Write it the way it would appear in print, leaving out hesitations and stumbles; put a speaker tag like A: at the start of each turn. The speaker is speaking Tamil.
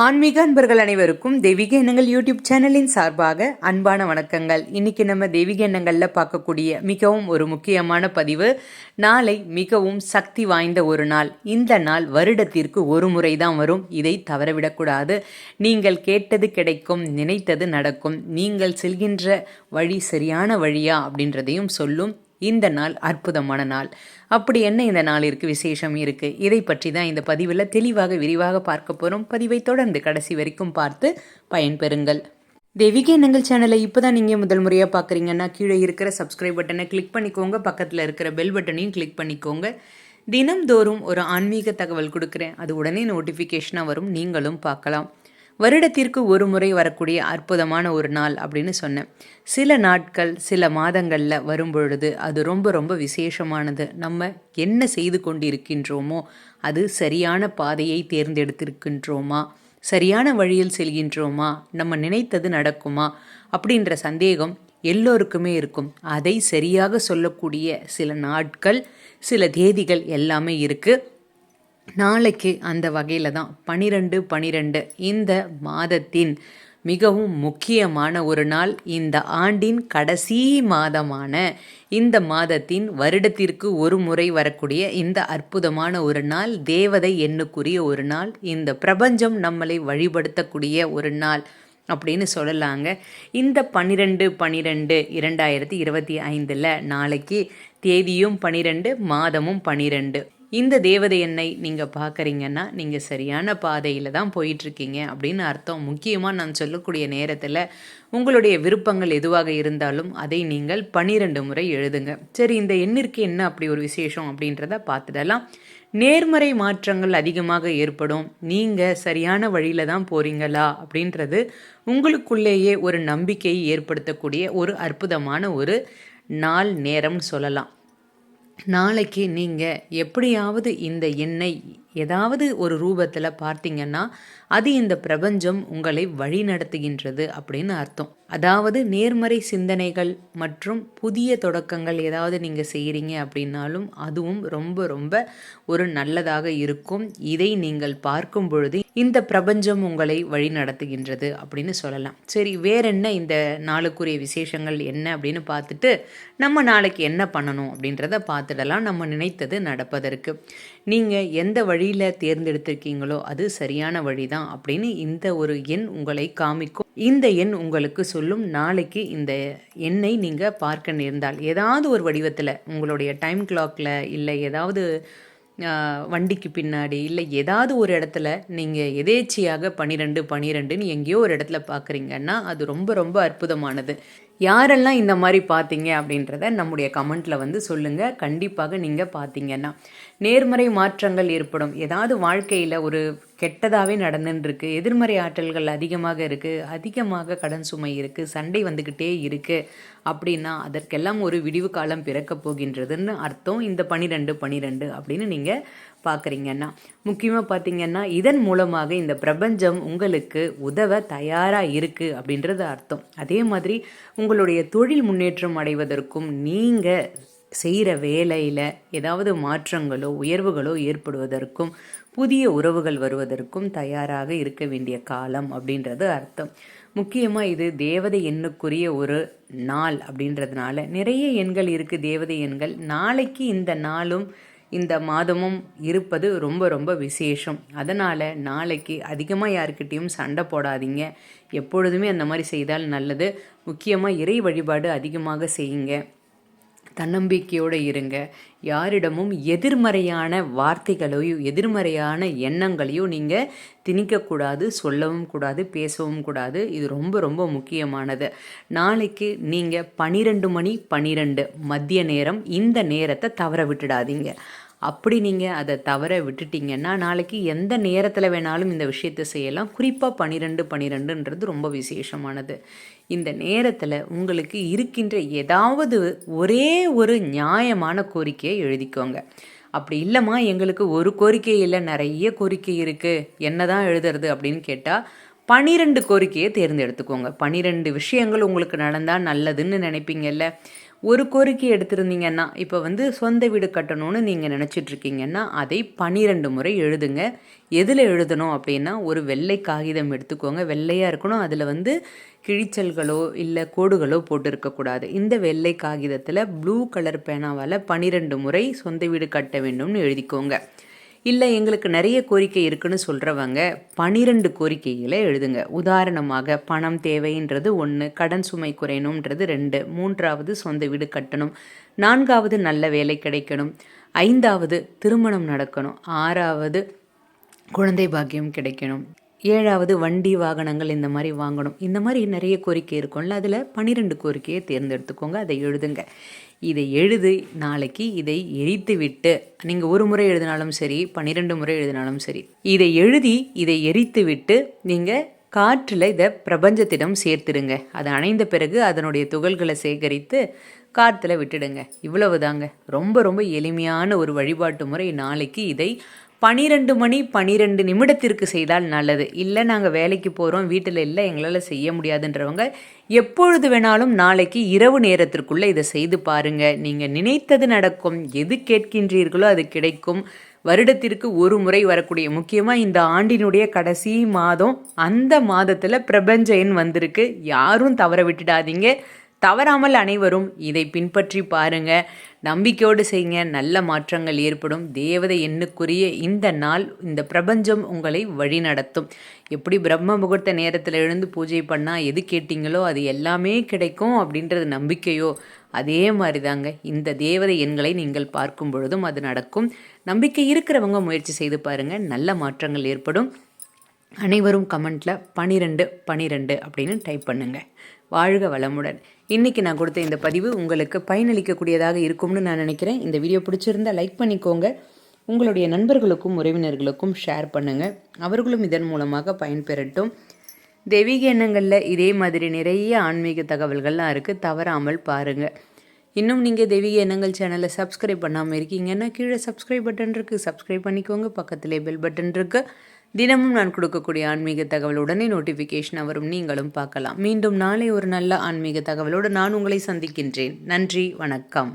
A: ஆன்மீக அன்பர்கள் அனைவருக்கும் தெய்வீக எண்ணங்கள் யூடியூப் சேனலின் சார்பாக அன்பான வணக்கங்கள். இன்னைக்கு நம்ம தெய்வீக எண்ணங்களில் பார்க்கக்கூடிய மிகவும் ஒரு முக்கியமான பதிவு. நாளை மிகவும் சக்தி வாய்ந்த ஒரு நாள். இந்த நாள் வருடத்திற்கு ஒரு முறை தான் வரும். இதை தவறவிடக்கூடாது. நீங்கள் கேட்டது கிடைக்கும், நினைத்தது நடக்கும். நீங்கள் செல்கின்ற வழி சரியான வழியா அப்படின்றதையும் சொல்லும். இந்த நாள் அற்புதமான நாள். அப்படி என்ன இந்த நாளிற்கு விசேஷம் இருக்குது, இதை பற்றி தான் இந்த பதிவில் தெளிவாக விரிவாக பார்க்க போகிறோம். பதிவை தொடர்ந்து கடைசி வரைக்கும் பார்த்து பயன்பெறுங்கள். தெய்வீக எண்ணங்கள் சேனலை இப்போ தான் நீங்கள் முதல் முறையாக பார்க்குறீங்கன்னா கீழே இருக்கிற சப்ஸ்கிரைப் பட்டனை கிளிக் பண்ணிக்கோங்க. பக்கத்தில் இருக்கிற பெல் பட்டனையும் கிளிக் பண்ணிக்கோங்க. தினம்தோறும் ஒரு ஆன்மீக தகவல் கொடுக்குறேன், அது உடனே நோட்டிஃபிகேஷனாக வரும், நீங்களும் பார்க்கலாம். வருடத்திற்கு ஒரு முறை வரக்கூடிய அற்புதமான ஒரு நாள் அப்படின்னு சொன்னேன். சில நாட்கள் சில மாதங்களில் வரும்பொழுது அது ரொம்ப ரொம்ப விசேஷமானது. நம்ம என்ன செய்து கொண்டிருக்கின்றோமோ அது சரியான பாதையை தேர்ந்தெடுத்திருக்கின்றோமா, சரியான வழியில் செல்கின்றோமா, நம்ம நினைத்தது நடக்குமா அப்படின்ற சந்தேகம் எல்லோருக்குமே இருக்கும். அதை சரியாக சொல்லக்கூடிய சில நாட்கள் சில தேதிகள் எல்லாமே இருக்குது. நாளைக்கு அந்த வகையில் தான் 12/12 இந்த மாதத்தின் மிகவும் முக்கியமான ஒரு நாள். இந்த ஆண்டின் கடைசி மாதமான இந்த மாதத்தின் வருடத்திற்கு ஒரு முறை வரக்கூடிய இந்த அற்புதமான ஒரு நாள், தேவதை எண்ணுக்குரிய ஒரு நாள், இந்த பிரபஞ்சம் நம்மளை வழிபடுத்தக்கூடிய ஒரு நாள் அப்படின்னு சொல்லலாங்க. இந்த 12/12/2025 நாளைக்கு தேதியும் 12, மாதமும் 12. இந்த தேவதை எண்ணை நீங்கள் பார்க்குறீங்கன்னா நீங்கள் சரியான பாதையில் தான் போயிட்டுருக்கீங்க அப்படின்னு அர்த்தம். முக்கியமாக நான் சொல்லக்கூடிய நேரத்தில் உங்களுடைய விருப்பங்கள் எதுவாக இருந்தாலும் அதை நீங்கள் 12 முறை எழுதுங்க. சரி, இந்த எண்ணிற்கு என்ன அப்படி ஒரு விசேஷம் அப்படின்றத பார்த்துடலாம். நேர்மறை மாற்றங்கள் அதிகமாக ஏற்படும். நீங்கள் சரியான வழியில் தான் போகிறீங்களா அப்படின்றது உங்களுக்குள்ளேயே ஒரு நம்பிக்கையை ஏற்படுத்தக்கூடிய ஒரு அற்புதமான ஒரு நாள் நேரம் சொல்லலாம். நாளைக்கு நீங்கள் எப்படியாவது இந்த எண்ணை ஏதாவது ஒரு ரூபத்தில் பார்த்தீங்கன்னா அது இந்த பிரபஞ்சம் உங்களை வழி நடத்துகின்றது அப்படின்னு அர்த்தம். அதாவது நேர்மறை சிந்தனைகள் மற்றும் புதிய தொடக்கங்கள் ஏதாவது நீங்கள் செய்கிறீங்க அப்படின்னாலும் அதுவும் ரொம்ப ரொம்ப ஒரு நல்லதாக இருக்கும். இதை நீங்கள் பார்க்கும் பொழுது இந்த பிரபஞ்சம் உங்களை வழி நடத்துகின்றது அப்படின்னு சொல்லலாம். சரி, வேற என்ன இந்த நாளுக்குரிய விசேஷங்கள் என்ன அப்படின்னு பார்த்துட்டு நம்ம நாளைக்கு என்ன பண்ணணும் அப்படின்றத பார்த்துடலாம். நம்ம நினைத்தது நடப்பதற்கு நீங்கள் எந்த வழியில் தேர்ந்தெடுத்திருக்கீங்களோ அது சரியான வழிதான் அப்படின்னு இந்த ஒரு எண் உங்களை காமிக்கும். இந்த எண் உங்களுக்கு சொல்லும். நாளைக்கு இந்த எண்ணை நீங்கள் பார்க்க நேர்ந்தால் ஏதாவது ஒரு வடிவத்தில் உங்களுடைய டைம் கிளாக்கில் இல்லை ஏதாவது வண்டிக்கு பின்னாடி இல்லை ஏதாவது ஒரு இடத்துல நீங்கள் எதேச்சியாக 12/12 எங்கேயோ ஒரு இடத்துல பார்க்குறீங்கன்னா அது ரொம்ப ரொம்ப அற்புதமானது. யாரெல்லாம் இந்த மாதிரி பார்த்தீங்க அப்படின்றத நம்முடைய கமெண்ட்டில் வந்து சொல்லுங்கள். கண்டிப்பாக நீங்கள் பார்த்தீங்கன்னா நேர்மறை மாற்றங்கள் ஏற்படும். ஏதாவது வாழ்க்கையில் ஒரு கெட்டதாகவே நடந்துட்டுருக்கு, எதிர்மறை ஆற்றல்கள் அதிகமாக இருக்குது, அதிகமாக கடன் சுமை இருக்குது, சண்டை வந்துக்கிட்டே இருக்குது அப்படின்னா அதற்கெல்லாம் ஒரு விடிவு காலம் பிறக்கப் போகின்றதுன்னு அர்த்தம். இந்த 12/12 அப்படின்னு நீங்கள் பார்க்குறீங்கன்னா முக்கியமாக பார்த்தீங்கன்னா இதன் மூலமாக இந்த பிரபஞ்சம் உங்களுக்கு உதவ தயாராக இருக்குது அப்படின்றது அர்த்தம். அதே மாதிரி உங்களுடைய தொழில் முன்னேற்றம் அடைவதற்கும் நீங்கள் செய்கிற வேலையில் ஏதாவது மாற்றங்களோ உயர்வுகளோ ஏற்படுவதற்கும் புதிய உறவுகள் வருவதற்கும் தயாராக இருக்க வேண்டிய காலம் அப்படின்றது அர்த்தம். முக்கியமாக இது தேவதை எண்ணுக்குரிய ஒரு நாள் அப்படின்றதுனால நிறைய எண்கள் இருக்குது, தேவதை எண்கள். நாளைக்கு இந்த நாளும் இந்த மாதமும் இருப்பது ரொம்ப ரொம்ப விசேஷம். அதனால் நாளைக்கு அதிகமாக யாருக்கிட்டேயும் சண்டை போடாதீங்க. எப்பொழுதுமே அந்த மாதிரி செய்தால் நல்லது. முக்கியமாக இறை வழிபாடு அதிகமாக செய்யுங்க, தன்னம்பிக்கையோடு இருங்க. யாரிடமும் எதிர்மறையான வார்த்தைகளையோ எதிர்மறையான எண்ணங்களையோ நீங்கள் திணிக்கக்கூடாது, சொல்லவும் கூடாது, பேசவும் கூடாது. இது ரொம்ப ரொம்ப முக்கியமானது. நாளைக்கு நீங்கள் 12:12 மதிய நேரம் இந்த நேரத்தை தவற விட்டுடாதீங்க. அப்படி நீங்கள் அதை தவற விட்டுட்டிங்கன்னா நாளைக்கு எந்த நேரத்தில் வேணாலும் இந்த விஷயத்தை செய்யலாம். குறிப்பாக 12/12 ரொம்ப விசேஷமானது. இந்த நேரத்தில் உங்களுக்கு இருக்கின்ற ஏதாவது ஒரே ஒரு நியாயமான கோரிக்கையை எழுதிக்கோங்க. அப்படி இல்லைம்மா எங்களுக்கு ஒரு கோரிக்கை இல்லை, நிறைய கோரிக்கை இருக்குது, என்ன தான் எழுதுறது அப்படின்னு கேட்டால் 12 கோரிக்கையை தேர்ந்தெடுத்துக்கோங்க. 12 விஷயங்கள் உங்களுக்கு நடந்தால் நல்லதுன்னு நினைப்பீங்கல்ல. ஒரு கோரிக்கை எடுத்திருந்தீங்கன்னா, இப்போ சொந்த வீடு கட்டணும்னு நீங்கள் நினச்சிட்ருக்கீங்கன்னா, அதை 12 முறை எழுதுங்க. எதில் எழுதணும் அப்படின்னா, ஒரு வெள்ளை காகிதம் எடுத்துக்கோங்க. வெள்ளையாக இருக்கணும். அதில் கிழிச்சல்களோ இல்லை கோடுகளோ போட்டு இருக்கக்கூடாது. இந்த வெள்ளை காகிதத்தில் ப்ளூ கலர் பேனாவால் 12 முறை சொந்த வீடு கட்ட வேண்டும்னு எழுதிக்கோங்க. இல்லை எங்களுக்கு நிறைய கோரிக்கை இருக்குன்னு சொல்கிறவங்க 12 கோரிக்கைகளை எழுதுங்க. உதாரணமாக பணம் தேவைன்றது 1, கடன் சுமை குறையணுன்றது 2, 3வது சொந்த வீடு கட்டணும், 4வது நல்ல வேலை கிடைக்கணும், 5வது திருமணம் நடக்கணும், 6வது குழந்தை பாக்கியம் கிடைக்கணும், 7வது வண்டி வாகனங்கள் இந்த மாதிரி வாங்கணும். இந்த மாதிரி நிறைய கோரிக்கை இருக்கும்ல, அதில் 12 கோரிக்கையை தேர்ந்தெடுத்துக்கோங்க. அதை எழுதுங்க. இதை எழுதி நாளைக்கு இதை எரித்து விட்டு, நீங்கள் ஒரு முறை எழுதினாலும் சரி 12 முறை எழுதினாலும் சரி, இதை எழுதி இதை எரித்து விட்டு நீங்கள் காற்றில் இதை பிரபஞ்சத்திடம் சேர்த்துடுங்க. அது அணைந்த பிறகு அதனுடைய துகள்களை சேகரித்து காற்றுல விட்டுடுங்க. இவ்வளவு தாங்க. ரொம்ப ரொம்ப எளிமையான ஒரு வழிபாட்டு முறை. நாளைக்கு இதை 12 மணி 12 நிமிடத்திற்கு செய்தால் நல்லது. இல்லை நாங்கள் வேலைக்கு போகிறோம், வீட்டில் இல்லை, எங்களால் செய்ய முடியாதுன்றவங்க எப்பொழுது வேணாலும் நாளைக்கு இரவு நேரத்திற்குள்ளே இதை செய்து பாருங்கள். நீங்கள் நினைத்தது நடக்கும். எது கேட்கின்றீர்களோ அது கிடைக்கும். வருடத்திற்கு ஒரு முறை வரக்கூடிய, முக்கியமாக இந்த ஆண்டினுடைய கடைசி மாதம், அந்த மாதத்தில் பிரபஞ்ச எண் வந்திருக்கு. யாரும் தவற விட்டுடாதீங்க. தவறாமல் அனைவரும் இதை பின்பற்றி பாருங்க. நம்பிக்கையோடு செய்யுங்க. நல்ல மாற்றங்கள் ஏற்படும். தேவதை எண்ணுக்குரிய இந்த நாள், இந்த பிரபஞ்சம் உங்களை வழி நடத்தும். எப்படி பிரம்ம முகூர்த்த நேரத்தில் எழுந்து பூஜை பண்ணால் எது கேட்டிங்களோ அது எல்லாமே கிடைக்கும் அப்படின்றது நம்பிக்கையோ, அதே மாதிரி தாங்க இந்த தேவதை எண்களை நீங்கள் பார்க்கும் பொழுதும் அது நடக்கும். நம்பிக்கை இருக்கிறவங்க முயற்சி செய்து பாருங்கள். நல்ல மாற்றங்கள் ஏற்படும். அனைவரும் கமெண்ட்டில் 12 12 அப்படின்னு டைப் பண்ணுங்கள். வாழ்க வளமுடன். இன்றைக்கி நான் கொடுத்த இந்த பதிவு உங்களுக்கு பயனளிக்கக்கூடியதாக இருக்கும்னு நான் நினைக்கிறேன். இந்த வீடியோ பிடிச்சிருந்தால் லைக் பண்ணிக்கோங்க. உங்களுடைய நண்பர்களுக்கும் உறவினர்களுக்கும் ஷேர் பண்ணுங்கள். அவர்களும் இதன் மூலமாக பயன்பெறட்டும். தெய்வீக எண்ணங்களில் இதே மாதிரி நிறைய ஆன்மீக தகவல்கள்லாம் இருக்குது. தவறாமல் பாருங்கள். இன்னும் நீங்கள் தெய்வீக எண்ணங்கள் சேனலை சப்ஸ்கிரைப் பண்ணாமல் இருக்கீங்கன்னா கீழே சப்ஸ்கிரைப் பட்டன் இருக்குது, சப்ஸ்கிரைப் பண்ணிக்கோங்க. பக்கத்திலே பெல் பட்டன் இருக்குது. தினமும் நான் கொடுக்கக்கூடிய ஆன்மீக தகவல் உடனே நோட்டிஃபிகேஷன் வரும், நீங்களும் பார்க்கலாம். மீண்டும் நாளை ஒரு நல்ல ஆன்மீக தகவலோடு நான் உங்களை சந்திக்கின்றேன். நன்றி, வணக்கம்.